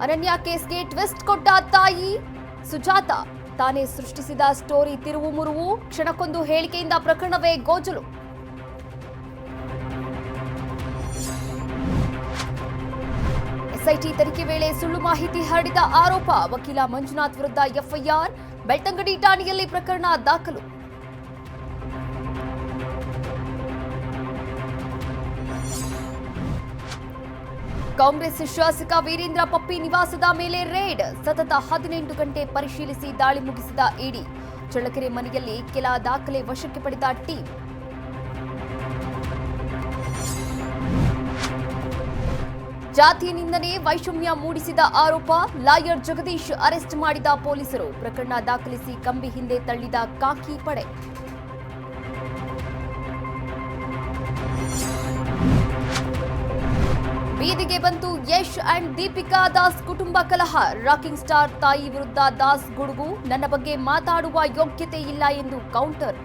ಅನನ್ಯ ಕೇಸ್ಗೆ ಟ್ವಿಸ್ಟ್ ಕೊಟ್ಟ ತಾಯಿ ಸುಜಾತ. ತಾನೇ ಸೃಷ್ಟಿಸಿದ ಸ್ಟೋರಿ ತಿರುವು ಮುರುವು, ಕ್ಷಣಕ್ಕೊಂದು ಹೇಳಿಕೆಯಿಂದ ಪ್ರಕರಣವೇ ಗೋಜಲು. ಎಸ್ಐಟಿ ತನಿಖೆ ವೇಳೆ ಸುಳ್ಳು ಮಾಹಿತಿ ಹರಡಿದ ಆರೋಪ, ವಕೀಲ ಮಂಜುನಾಥ್ ವಿರುದ್ಧ ಎಫ್ಐಆರ್, ಬೆಳ್ತಂಗಡಿ ಠಾಣೆಯಲ್ಲಿ ಪ್ರಕರಣ ದಾಖಲು. ಕಾಂಗ್ರೆಸ್ ಶಾಸಕ ವೀರೇಂದ್ರ ಪಪ್ಪಿ ನಿವಾಸದ ಮೇಲೆ ರೇಡ್, ಸತತ 18 ಗಂಟೆ ಪರಿಶೀಲಿಸಿ ದಾಳಿ ಮುಗಿಸಿದ ಇಡಿ. ಚಳ್ಳಕೆರೆ ಮನೆಯಲ್ಲಿ ಕೆಲ ದಾಖಲೆ ವಶಕ್ಕೆ ಪಡೆದ ಟೀಮ್. ಜಾತಿ ನಿಂದನೆ, ವೈಷಮ್ಯ ಮೂಡಿಸಿದ ಆರೋಪ, ಲಾಯರ್ ಜಗದೀಶ್ ಅರೆಸ್ಟ್ ಮಾಡಿದ ಪೊಲೀಸರು. ಪ್ರಕರಣ ದಾಖಲಿಸಿ ಕಂಬಿ ಹಿಂದೆ ತಳ್ಳಿದ ಕಾಕಿ ಪಡೆ. ಬೀದಿಗೆ ಬಂತು ಯಶ್ ಅಂಡ್ ದೀಪಿಕಾ ದಾಸ್ ಕುಟುಂಬ ಕಲಹ. ರಾಕಿಂಗ್ ಸ್ಟಾರ್ ತಾಯಿ ವಿರುದ್ಧ ದಾಸ್ ಗುಡುಗು, ನನ್ನ ಬಗ್ಗೆ ಮಾತಾಡುವ ಯೋಗ್ಯತೆ ಇಲ್ಲ ಎಂದು ಕೌಂಟರ್.